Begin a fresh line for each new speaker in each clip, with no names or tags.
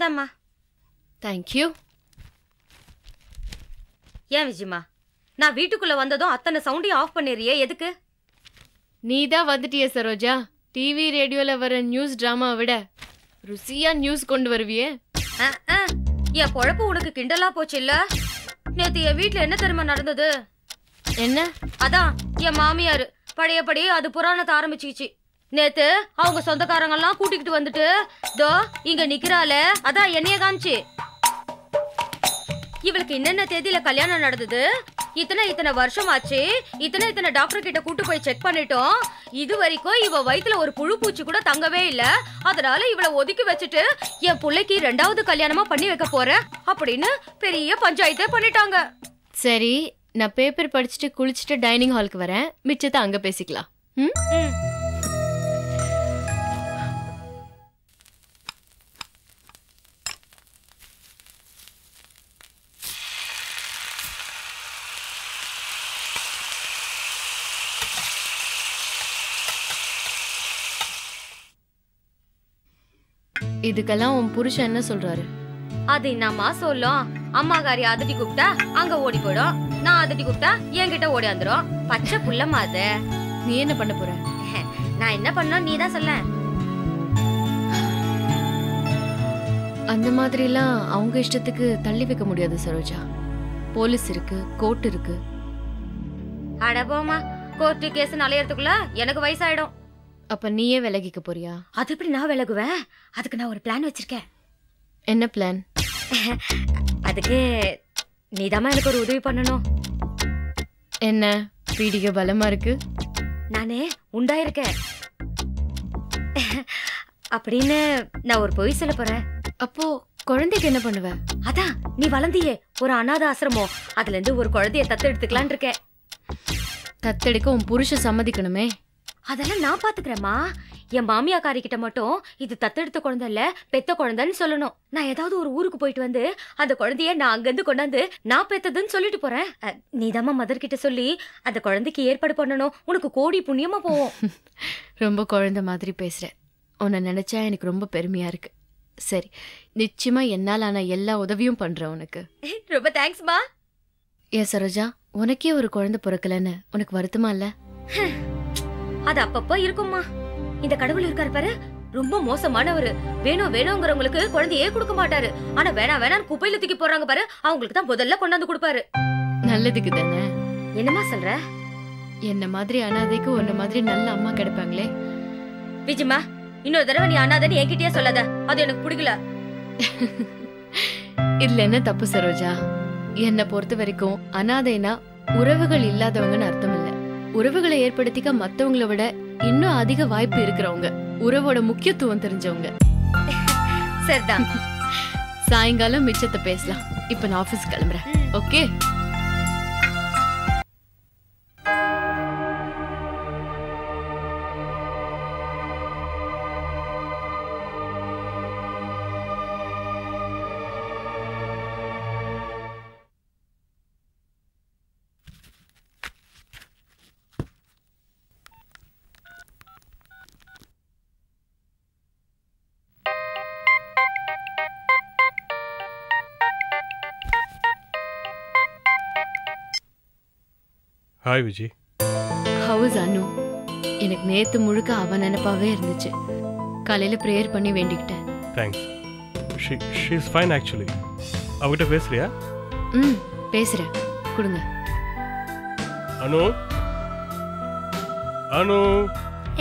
இந்தாடாம்மா.
Thank you.
ஏன் விஜயம்மா, நான் வீட்டுக்குள்ள வந்ததும் அத்தனை சவுண்டையும் ஆஃப் பண்ணிடுறியே, எதுக்கு?
நீ தான் வந்துட்டிய சரோஜா. டிவி ரேடியோல வர நியூஸ் டிராமா விட ருசியா நியூஸ் கொண்டு வருவியே.
என் பொழப்பு உனக்கு கிண்டலா போச்சு இல்ல? நேத்து என் வீட்டுல என்ன தெரியுமா நடந்தது?
என்ன?
அதான் என் மாமியாரு பழையபடி அது புராணத்தை ஆரம்பிச்சுச்சு. நேத்து அவங்க சொந்தக்காரங்க எல்லாம் கூட்டிக்கிட்டு வந்துட்டு தோ இங்க நிக்கிறாளே, அதான் என்னைய காமிச்சு. இவளுக்கு என்னென்ன தேதியில கல்யாணம் நடந்தது, இத்தனை வருஷம் ஆச்சு, இத்தனை டாக்டர் கிட்ட கூட்டு போய் செக் பண்ணிட்டோம், இது வரைக்கும் இவ வயித்துல ஒரு புழு பூச்சி கூட தங்கவே இல்ல, அதனால இவளை ஒதுக்கி வச்சுட்டு என் பிள்ளைக்கு 2வது கல்யாணமா பண்ணி வைக்க போறேன் அப்படின்னு பெரிய பஞ்சாயத்தே பண்ணிட்டாங்க.
சரி, நான் பேப்பர் படிச்சுட்டு குளிச்சுட்டு டைனிங் ஹாலுக்கு வரேன், மிச்சத்தை அங்க பேசிக்கலாம். இதுக்கெல்லாம் உன் புருஷன் என்ன சொல்றாரு?
அது என்னம்மா சொல்லும், அம்மாக்காரி அதட்டி கூப்பிட்டா அங்க ஓடி போயிடும், நான் அதட்டி கூப்பிட்டா என்கிட்ட ஓடி வந்துடும். பச்சை புள்ளம்மா அது.
நீ என்ன பண்ண போற?
நான் என்ன பண்ண நீ தான் சொல்ல.
அந்த மாதிரிலாம் அவங்க இஷ்டத்துக்கு தள்ளி வைக்க முடியாது சரோஜா. போலீஸ் இருக்கு, கோர்ட் இருக்கு.
அட போமா, கோர்ட்டு கேஸ் அலையறதுக்குள்ள எனக்கு வயசாயிடும்.
அப்ப நீயே விலகிக்க போறியா?
அது எப்படி நான் விலகுவேன்? அதுக்கு நான் ஒரு பிளான் வச்சிருக்கேன்.
என்ன பிளான்?
அதுக்கு நீதாம்மா எனக்கு ஒரு உதவி பண்ணணும்.
என்ன பீடிகை பலமா இருக்கு?
நானே உண்டாயிருக்கேன் அப்படின்னு நான் ஒரு பொய் சொல்ல போறேன்.
அப்போ குழந்தைக்கு என்ன பண்ணுவ?
அதான் நீ வளர்ந்தியே ஒரு அநாத ஆசிரமம், அதுல இருந்து ஒரு குழந்தைய தத்து எடுத்துக்கலான் இருக்கேன்.
தத்தெடுக்க உன் புருஷன் சம்மதிக்கணுமே.
அதெல்லாம் நான் பாத்துக்கிறேம்மா. என் மாமியாக்காரி கிட்ட மட்டும் இது தத்தெடுத்த குழந்தை இல்ல, பெத்த குழந்தைன்னு சொல்லணும். நான் ஏதாவது ஒரு ஊருக்கு போயிட்டு வந்து அந்த குழந்தைய நான் அங்கிருந்து கொண்டாந்து நான் பெத்ததுன்னு சொல்லிட்டு போறேன். நீதாம்மா மதர் கிட்ட சொல்லி அந்த குழந்தைக்கு ஏற்பாடு பண்ணணும். உனக்கு கோடி புண்ணியமா போவோம்.
ரொம்ப குழந்தை மாதிரி பேசுற. உன்னை நினைச்சா எனக்கு ரொம்ப பெருமையா இருக்கு. சரி, நிச்சயமா என்னால் ஆன எல்லா உதவியும் பண்றேன் உனக்கு.
ரொம்ப தேங்க்ஸ்மா.
ஏன் சரோஜா, உனக்கே ஒரு குழந்தை பிறக்கலன்னு உனக்கு வருத்தமா இல்ல?
அது அப்பப்போ இருக்கும்மா. இந்த கடவுள் இருக்காரு பாரு, ரொம்ப மோசமானவரு. வேணுங்கிறவங்களுக்கு குழந்தையே கொடுக்க மாட்டாரு. ஆனா வேணான்னு குப்பையில தூக்கி போறாங்க பாரு, அவங்களுக்கு தான் முதல்ல கொண்டாந்து கொடுப்பாரு.
நல்லதுக்கு தானே.
என்னமா சொல்ற?
என்ன மாதிரி அனாதைக்கு உன்ன மாதிரி நல்ல அம்மா கிடைப்பாங்களே.
விஜயம்மா, இன்னொரு தடவை நீ அனாதைன்னு என்கிட்டயே சொல்லாத, அது எனக்கு பிடிக்கல.
இதுல என்ன தப்பு சரோஜா? என்னை பொறுத்த வரைக்கும் அனாதைனா உறவுகள் இல்லாதவங்கன்னு அர்த்தம் இல்ல. உறவுகளை ஏற்படுத்திக்க மத்தவங்களை விட இன்னும் அதிக வாய்ப்பு இருக்கிறவங்க, உறவோட முக்கியத்துவம் தெரிஞ்சவங்க.
சரிதான்.
சாயங்காலம் மிச்சத்தை பேசலாம். இப்ப நான் ஆபீஸ் கிளம்புறேன். Okay?
Hi Viji.
How is Anu? எனக்கு நேத்து முழுக்க அவன் நினைப்பாவே இருந்துச்சு. காலையில பிரேயர் பண்ணி வேண்டிக்கிட்டேன்.
Thanks. She is fine actually. அவகிட்ட பேசுறியா?
பேசுறேன். கொடுங்க.
அனு, அனு.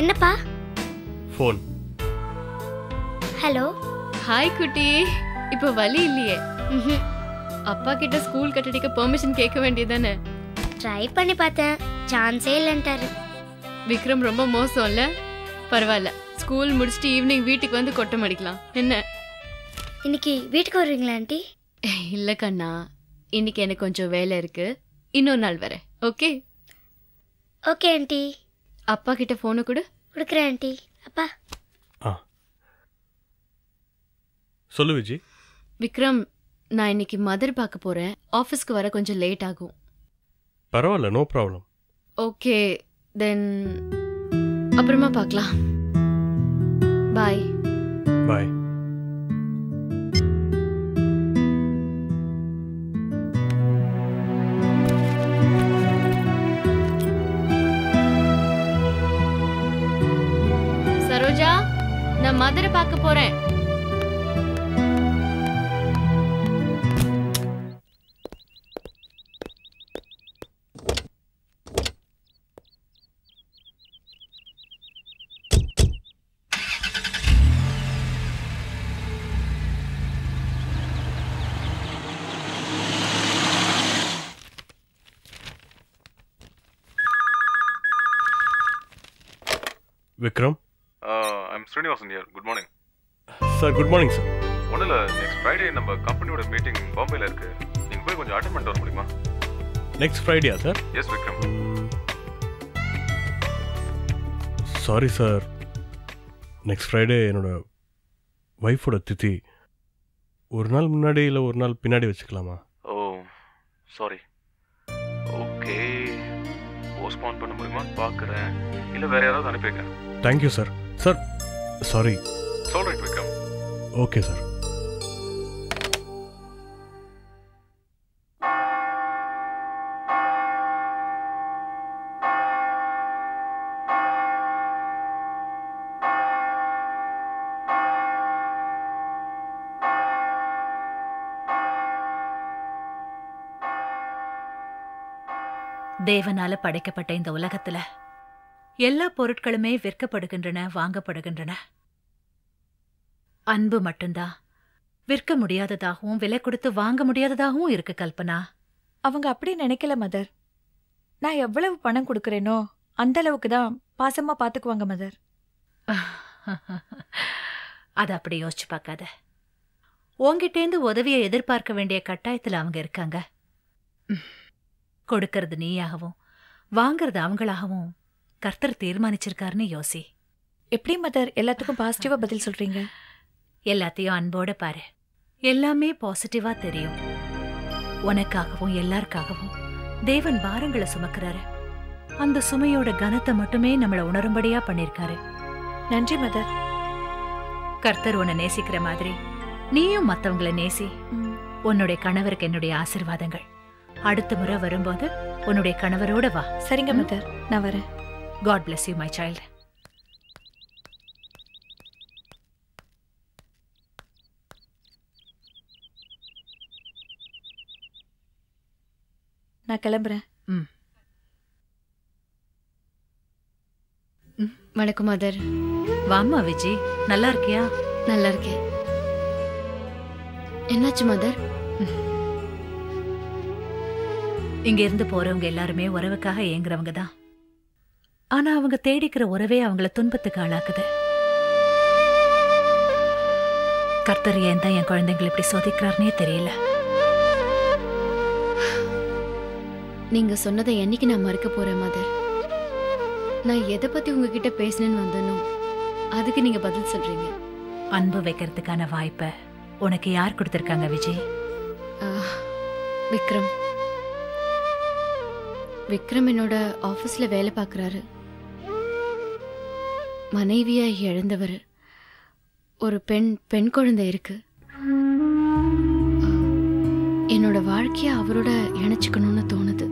என்னப்பா?
ஃபோன்.
ஹலோ.
ஹாய் குட்டி. இப்போ வலி இல்லையே? அப்பா கிட்ட ஸ்கூல் கட்டடிக்க பெர்மிஷன் கேட்க வேண்டியதானே?
ட்ரை பண்ணி பார்த்தேன், சான்ஸே இல்லைன்ட்டாரு.
விக்ரம் ரொம்ப மோசம் இல்ல? பரவாயில்ல, ஸ்கூல் முடிச்சுட்டு ஈவினிங் வீட்டுக்கு வந்து கொட்டம் அடிக்கலாம். என்ன
இன்னைக்கு வீட்டுக்கு வருவீங்களா ஆண்டி?
இல்ல கண்ணா, இன்னைக்கு எனக்கு கொஞ்சம் வேலை இருக்கு. இன்னொரு நாள் வரேன். ஓகே?
Okay aunty.
அப்பா கிட்ட போனை கொடு.
கொடுக்குறேன் ஆண்டி. அப்பா.
சொல்லு விஜி.
விக்ரம், நான் இன்னைக்கு மதர் பார்க்க போறேன். ஆஃபீஸ்க்கு வர கொஞ்சம் லேட் ஆகும்.
பரவாயில்ல, நோ ப்ராப்ளம்.
ஓகே தென் அப்புறமா பார்க்கலாம். பாய்.
பாய்.
நான் மதரை பார்க்க போறேன்.
Vikram.
I'm Srinivasan here. Good morning.
Sir good morning sir.
ஒன்றும் இல்லை, நெக்ஸ்ட் ஃப்ரைடே நம்ம கம்பெனியோட மீட்டிங் பாம்பேல இருக்கு. நீங்கள் போய் கொஞ்சம் அட்டெண்ட் பண்ணிட்டு வர முடியுமா?
நெக்ஸ்ட் ஃப்ரைடேயா sir?
Yes Vikram.
Sorry sir, next Friday என்னோட ஒய்ஃபோட திதி. ஒரு நாள் முன்னாடி இல்லை ஒரு நாள் பின்னாடி வச்சுக்கலாமா?
ஓ சாரி. ஓகே, போஸ்ட்போன் பண்ண முடியுமான்னு பார்க்குறேன், இல்லை வேற யாராவது அனுப்பி வைக்கிறேன்.
Thank you sir. Sir sorry.
சொல்கிறேன் விக்ரம்.
Okay sir.
தேவனால படைக்கப்பட்ட இந்த உலகத்துல எல்லா பொருட்களுமே விற்கப்படுகின்றன, வாங்கப்படுகின்றன. அன்பு மட்டும்தான் விற்க முடியாததாகவும் விலை கொடுத்து வாங்க முடியாததாகவும் இருக்கு கல்பனா.
அவங்க அப்படி நினைக்கல மதர். நான் எவ்வளவு பணம் கொடுக்கறேனோ அந்த அளவுக்கு தான் பாசமா பாத்துக்குவாங்க மதர்.
அத அப்படி யோசிச்சு பார்க்காத. உன்கிட்டேந்து உதவியை எதிர்பார்க்க வேண்டிய கட்டாயத்துல அவங்க இருக்காங்க. கொடுக்கறது நீயாகவும் வாங்கறது அவங்களாகவும் கர்த்தர் தீர்மானிச்சிருக்காருன்னு யோசி.
எப்படி மதர் எல்லாத்துக்கும் பாசிட்டிவா பதில் சொல்றீங்க?
எல்லாத்தையும் அன்போட பாரு, எல்லாமே பாசிட்டிவா தெரியும். உனக்காகவும் எல்லாருக்காகவும் தேவன் பாரங்களை சுமக்கிறாரு. அந்த சுமையோட கனத்தை மட்டுமே நம்மள உணரும்படியா பண்ணிருக்காரு.
நன்றி மதர்.
கர்த்தர் உன்னை நேசிக்கிற மாதிரி நீயும் மத்தவங்களை நேசி. உன்னுடைய கணவருக்கு என்னுடைய ஆசீர்வாதங்கள். அடுத்த முறை வரும்போது உன்னுடைய கணவரோட வா.
சரிங்க மதர், நான் வரேன்.
God bless you, my child.
நான் கிளம்புறேன்.
வணக்கம் மதர்.
வாமா விஜய், நல்லா இருக்கியா?
நல்லா இருக்கேன். என்னாச்சு மதர்?
இங்க இருந்து போறவங்க எல்லாருமே உறவுக்காக ஏங்குறவங்க தான். ஆனா அவங்க தேடிக்கிற உறவே அவங்கள துன்பத்துக்கு ஆளாக்குது. கர்த்தர் ஏன் தான் என் குழந்தைங்களை இப்படி சோதிக்கிறாருன்னே தெரியல.
நீங்க சொன்னதை என்னைக்கு நான் மறக்க போறேன் மதர். நான் எதை பத்தி உங்ககிட்ட பேசணும்னு வந்தனோ அதுக்கு நீங்க பதில் சொல்றீங்க.
அன்பு வைக்கிறதுக்கான வாய்ப்பை உனக்கு யார் கொடுத்திருக்காங்க விஜய்?
விக்ரம். விக்ரம் என்னோட ஆபீஸ்ல வேலை பார்க்கறாரு. மனைவியா இழந்தவர். ஒரு பெண் குழந்தை இருக்கு. என்னோட வாழ்க்கைய அவரோட இணைச்சுக்கணும்னு தோணுது.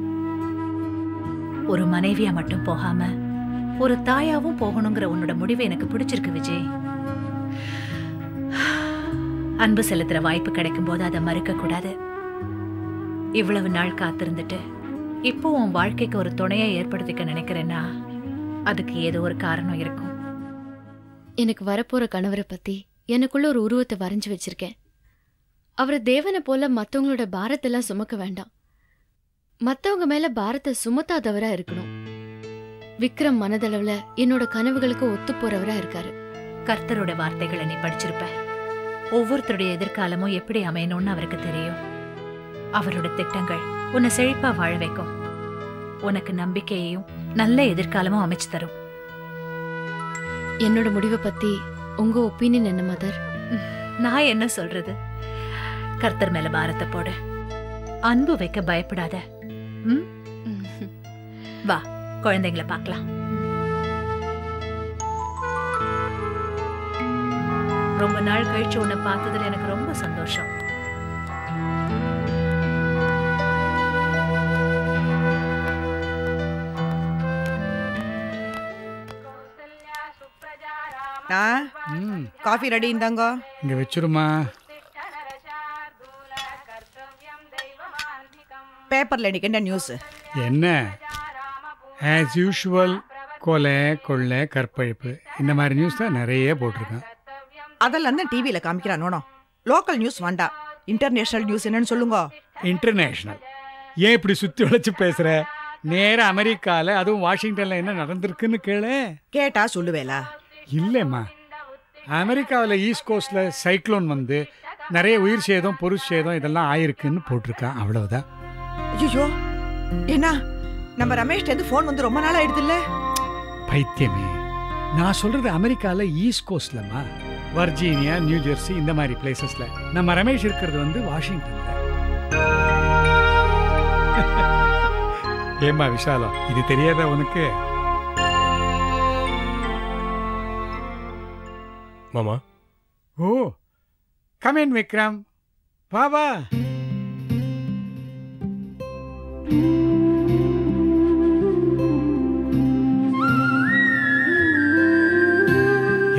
ஒரு மனைவியா மட்டும் போகாம ஒரு தாயாவும் போகணுங்கிற உன்னோட முடிவு எனக்கு பிடிச்சிருக்கு விஜய். அன்பு செலுத்துற வாய்ப்பு கிடைக்கும் போது அதை மறுக்க கூடாது. இவ்வளவு நாள் காத்திருந்துட்டு இப்போ உன் வாழ்க்கைக்கு ஒரு துணையை ஏற்படுத்திக்க நினைக்கிறேன்னா அதுக்கு ஏதோ ஒரு காரணம் இருக்கும்.
எனக்கு வரப்போற கணவரை பத்தி எனக்குள்ள ஒரு உருவத்தை வரைஞ்சு வச்சிருக்கேன். அவரை தேவனை போல மத்தவங்களோட பாரத்தெல்லாம் சுமக்க வேண்டாம். மத்தவங்க மேல பாரத்தை சுமத்தாதவரா இருக்கணும். விக்ரம் மனதளவுல என்னோட கனவுகளுக்கு ஒத்து போறவரா இருக்காரு.
கர்த்தரோட வார்த்தைகளை நீ படிச்சிருப்ப. ஒவ்வொருத்தருடைய எதிர்காலமும் எப்படி அமையணும்னு அவருக்கு தெரியும். அவரோட திட்டங்கள் உன்னை செழிப்பா வாழ வைக்கும். உனக்கு நம்பிக்கையையும் நல்ல எதிர்காலமும் அமைச்சு தரும்.
என்னோட முடிவை பத்தி உங்க ஒப்பீனியன் என்ன மதர்?
நான் என்ன சொல்றது? கர்த்தர் மேல பாரத்தை போடு. அன்பு வைக்க பயப்படாத. வா, குழந்தைங்களை பார்க்கலாம். ரொம்ப நாள் கழிச்சு உன்னை பார்த்ததுல எனக்கு ரொம்ப சந்தோஷம்.
காஃபி ரெடி இந்தாங்க.
இங்கே வச்சிருமா.
பேப்பர்ல இன்னைக்கு என்ன நியூஸ்?
என்ன ஆஸ் யூஷுவல் கொலை கொள்ளை கற்பழிப்பு இந்த மாதிரி நியூஸ் தான் நிறைய போட்டிருக்கேன்.
அதெல்லாம் தான் டிவியில காமிக்கிறானோ. லோக்கல் நியூஸ் வேண்டாம், இன்டர்நேஷனல் நியூஸ் என்னன்னு சொல்லுங்க.
இன்டர்நேஷ்னல் ஏன் இப்படி சுற்றி வளைச்சு பேசுகிற? நேராக அமெரிக்காவில் அதுவும் வாஷிங்டனில் என்ன நடந்திருக்குன்னு கேளு.
கேட்டா சொல்லுவேலா?
இல்லைம்மா, அமெரிக்காவில் ஈஸ்ட் கோஸ்டில் சைக்ளோன் வந்து நிறைய உயிர் சேதம் பொருள் சேதம் இதெல்லாம் ஆயிருக்குன்னு போட்டிருக்கான். அவ்வளவுதான்.
ஐயோ, என்ன நம்ம ரமேஷ்டேருந்து ஃபோன் வந்து ரொம்ப நாள் ஆயிடுது இல்ல?
பைத்தியமே, நான் சொல்றது அமெரிக்காவில் ஈஸ்ட் கோஸ்ட்லம்மா, வர்ஜீனியா, நியூ ஜெர்சி இந்த மாதிரி பிளேசஸ்ல. நம்ம ரமேஷ் இருக்கிறது வந்து வாஷிங்டன்ல. ஏம்மா விஷாலம், இது தெரியாதா உனக்கு?
மாமா.
ஓ, கம் இன் விக்ரம், வா வா.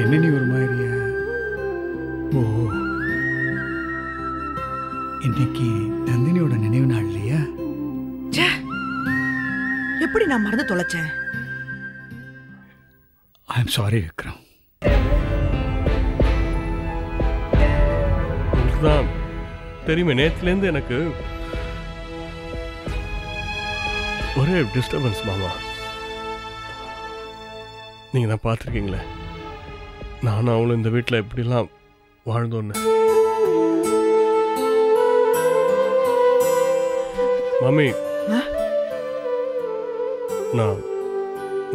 என்ன நீ ஒரு மாதிரியா? ஓ, இன்னைக்கு நந்தினியோட நினைவு நாள் இல்லையா?
எப்படி நான் மறந்து தொலைச்சேன்?
I am sorry Vikram.
தான் தெரியுமே, நேற்றுலேருந்து எனக்கு ஒரே டிஸ்டர்பன்ஸ் மாமா. நீங்கள் தான் பார்த்துருக்கீங்களே, நானும் அவளும் இந்த வீட்டில் எப்படிலாம் வாழ்ந்தோன்னு. மம்மி, நான்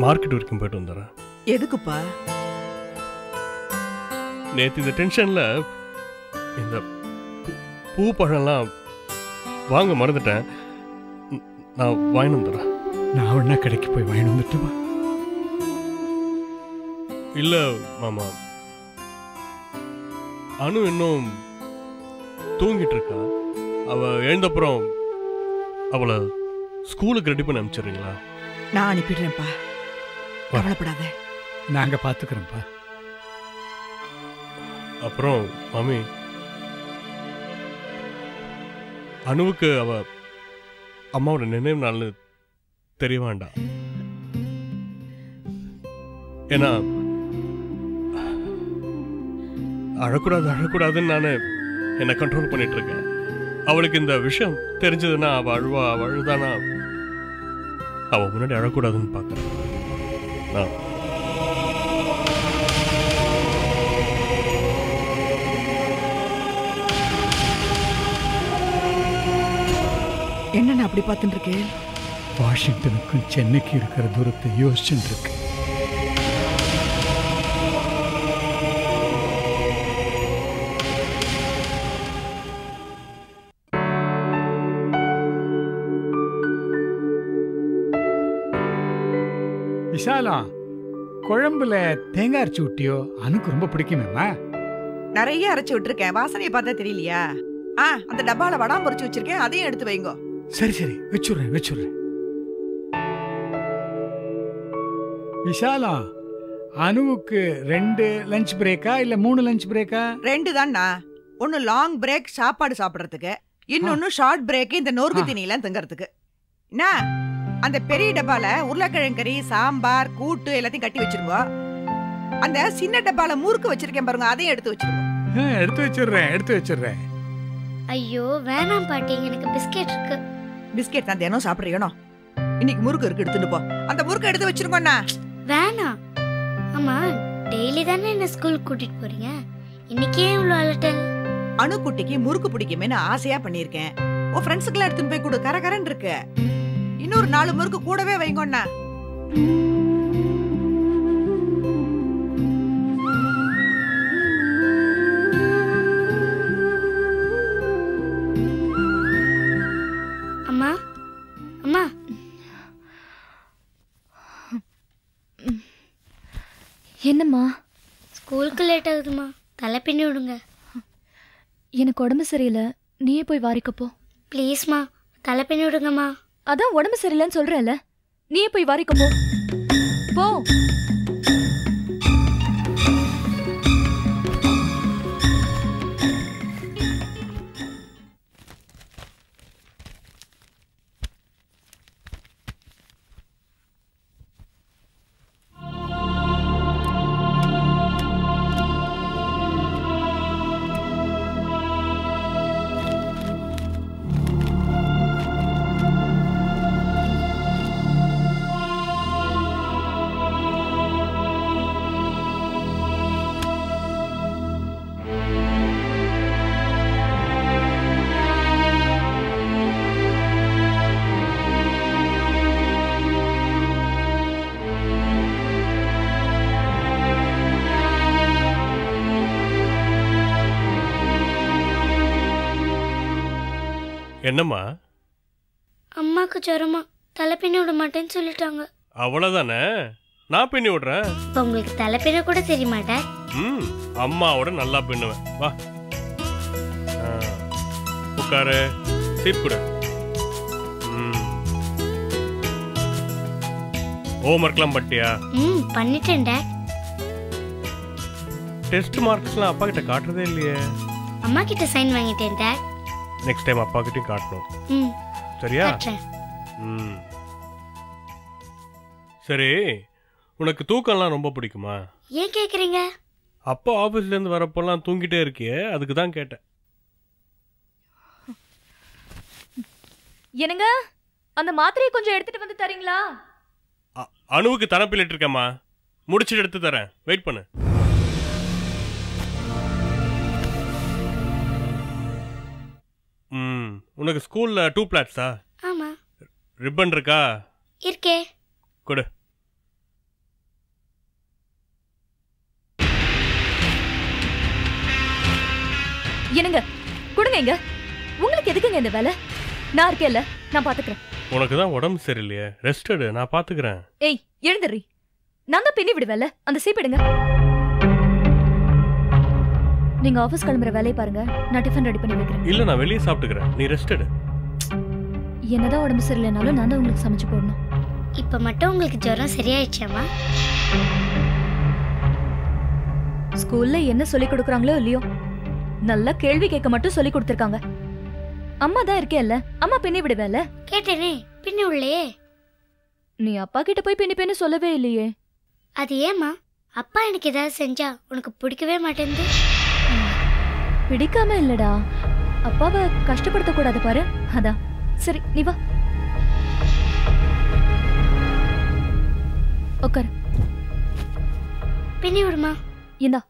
மார்க்கெட் வரைக்கும் போயிட்டு வந்துடுறேன்.
எதுக்குப்பா?
நேற்று இந்த டென்ஷனில் இந்த பூ பழம்லாம் வாங்க மறந்துட்டேன். நான் வாங்கி வந்துடுறேன்.
நான் ஒன்றா கடைக்கு போய் வாங்கி வந்துட்டுமா?
இல்லை மாமா, அனு இன்னும் தூங்கிட்டு இருக்கா. அவள் எழுந்தப்புறம் அவளை ஸ்கூலுக்கு ரெடி பண்ணி அனுப்பிச்சிடுறீங்களா?
நான் அனுப்பிடுறேன்ப்பா, கவலைப்படாத.
நாங்கள் பார்த்துக்கிறோம்ப்பா.
அப்புறம் மாமி, அனுவுக்கு அவ அம்மாவோட நினைவு நாள்னு தெரிய வேண்டாம். ஏன்னா அழக்கூடாதுன்னு நான் என்னை கண்ட்ரோல் பண்ணிட்டு இருக்கேன். அவளுக்கு இந்த விஷயம் தெரிஞ்சதுன்னா அவள் அழுதானா அவள் முன்னாடி அழக்கூடாதுன்னு பார்க்குறேன். நான்
என்னன்னு அப்படி பார்த்துட்டு இருக்கேன்?
வாஷிங்டனுக்கும் சென்னைக்கு இருக்கிற தூரத்தை யோசிச்சுட்டு இருக்கு. விஷாலம், குழம்புல தேங்காய் அரைச்சி விட்டியோ? அனுக்கு ரொம்ப பிடிக்குமேம்மா.
நிறைய அரைச்சி விட்டுருக்கேன், வாசனையை பார்த்தா தெரியலையா? அந்த டப்பால வடாம் பொரிச்சு வச்சிருக்கேன், அதையும் எடுத்து வைங்க.
சரி வச்சுடுறேன். விஷாலம், அனுவுக்கு 2 லஞ்ச் பிரேக்கா இல்ல 3 லஞ்ச் பிரேக்கா?
2 தான்ண்ணா. ஒன்னு லாங் பிரேக் சாப்பாடு சாப்பிடறதுக்கு, இன்னொன்னு ஷார்ட் பிரேக் இந்த நொறுக்கு தீனிலாம் திங்கறதுக்கு. என்ன, அந்த பெரிய டப்பால உருளைக்கிழங்கு கறி, சாம்பார், கூட்டு எல்லாத்தையும் கட்டி வச்சிருங்க. அந்த சின்ன டப்பால முறுக்கு வச்சிருக்கேன் பாருங்க, அதையும் எடுத்து வச்சிருங்க.
எடுத்து வச்சிடுறேன்.
ஐயோ வேணாம் பாட்டி, எனக்கு பிஸ்கெட் இருக்கு.
பிஸ்கெட் தான் தினம் சாப்பிடுறீனோ? இன்னைக்கு முறுக்கு இருக்கு, எடுத்துட்டு போ. அந்த முறுக்கு எடுத்து வச்சிருக்கோண்ணா.
வேணாம். அம்மா, டெய்லி தானே என்ன ஸ்கூலுக்கு கூட்டிட்டு போறீங்க, இன்னைக்கே இவ்வளவு அலட்டல்?
அணுக்குட்டிக்கு முறுக்கு பிடிக்குமேனு ஆசையா பண்ணிருக்கேன். உன் ஃப்ரெண்ட்ஸுக்குலாம் எடுத்துன்னு போய் கொடு, கரகரன்னு இருக்கு. இன்னொரு 4 முறுக்கு கூடவே வைங்கண்ணா.
அம்மா, அம்மா.
என்னம்மா?
ஸ்கூலுக்கு லேட் ஆகுதுமா, தலை பின்னி விடுங்க.
எனக்கு உடம்பு சரியில்லை, நீயே போய் வாரிக்கப்போ.
ப்ளீஸ்மா, தலை பின்னி விடுங்கம்மா.
அதான் உடம்பு சரியில்லைன்னு சொல்றேன்ல, நீயே போய் வாரிக்கப்போ. போ.
என்னம்மா?
அம்மாக்கு ஜுரமா தலை பின்னி விட மாட்டேன்னு சொல்லிட்டாங்க.
அவ்வளவுதானே, நான் பின்னி விடுறேன்.
இப்போ உங்களுக்கு தலை பின்ன கூட தெரிய மாட்டேன்.
அம்மாவோட நல்லா பின்னுவேன். வா உட்காரு, சீட் கொடு. ஹோம்ஒர்க்லாம் பண்ணிட்டியா?
பண்ணிட்டேன் டாட்.
டெஸ்ட் மார்க்ஸ்லாம் அப்பா கிட்ட காட்டுறதே இல்லையே.
அம்மா கிட்ட சைன் வாங்கிட்டேன் டாட்.
நெக்ஸ்ட் டைம் அப்பா கிட்டயும் காட்டணும். சரியா? சரி, உனக்கு தூக்கம்லாம் ரொம்ப பிடிக்குமா?
ஏன் கேக்குறீங்க?
அப்பா ஆபீஸ்ல இருந்து வரப்போலாம் தூங்கிட்டே இருக்கியே, அதுக்கு தான் கேட்டேன்.
என்னங்க, அந்த மாத்திரையை கொஞ்சம் எடுத்துட்டு வந்து தரீங்களா?
அணுவுக்கு தனப்பிலிட்டு இருக்கேம்மா, முடிச்சிட்டு எடுத்து தரேன், வெயிட் பண்ணு. உனக்கு ஸ்கூல்ல 2 பிளாட்ஸா?
ஆமா.
ரிப்பன் இருக்கா?
இருக்கே.
கொடு.
என்னங்க, கொடுங்க. இங்க உங்களுக்கு எதுக்குங்க இந்த வேலை? நான் இருக்கேன்ல, நான் பாத்துக்கிறேன்.
உனக்கு தான் உடம்பு சரியில்லையே, ரெஸ்ட் எடு, நான் பாத்துக்கிறேன்.
ஏய், எழுந்துறி. நான் தான் பின்னி விடுவேன்ல, அந்த சீப் எடுங்க. நீங்க ஆபீஸ் கிளம்புற வேலையை பாருங்க, நான் டிஃபன் ரெடி பண்ணி வைக்கிறேன்.
இல்ல, நான் வெளியே சாப்பிட்டுக்கிறேன், நீ ரெஸ்ட் எடு.
என்னதான் உடம்பு சரியில்லைனாலும் நான் தான் உங்களுக்கு சமைச்சு போடணும்.
இப்ப மட்டும் உங்களுக்கு ஜுரம் சரியாயிடுச்சாமா?
ஸ்கூல்ல என்ன சொல்லி கொடுக்குறாங்களோ இல்லையோ, நல்ல கேள்வி கேட்க மட்டும் சொல்லி கொடுத்துருக்காங்க. அம்மா தான் இருக்கேல்ல, அம்மா பின்னி விடுவேல.
கேட்டேனே, பின்னி உள்ளே.
நீ அப்பா கிட்ட போய் பின்னி சொல்லவே இல்லையே.
அது ஏமா? அப்பா எனக்கு ஏதாவது செஞ்சா உனக்கு பிடிக்கவே மாட்டேங்குது.
பிடிக்காம இல்லடா, அப்பாவை கஷ்டப்படுத்த கூடாது பாரு, அதான். சரி, நீ வா, உட்காரு.
பின்னி விடுமா?
இந்தா,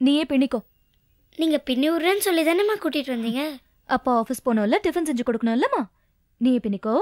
நீயே பின்னிக்கோ.
நீங்க பின்னி விடுறேன்னு சொல்லி தானேம்மா கூட்டிட்டு வந்தீங்க.
அப்பா ஆஃபீஸ் போனோம்ல, டிஃபன் செஞ்சு கொடுக்கணும் இல்லம்மா, நீயே பின்னிக்கோ.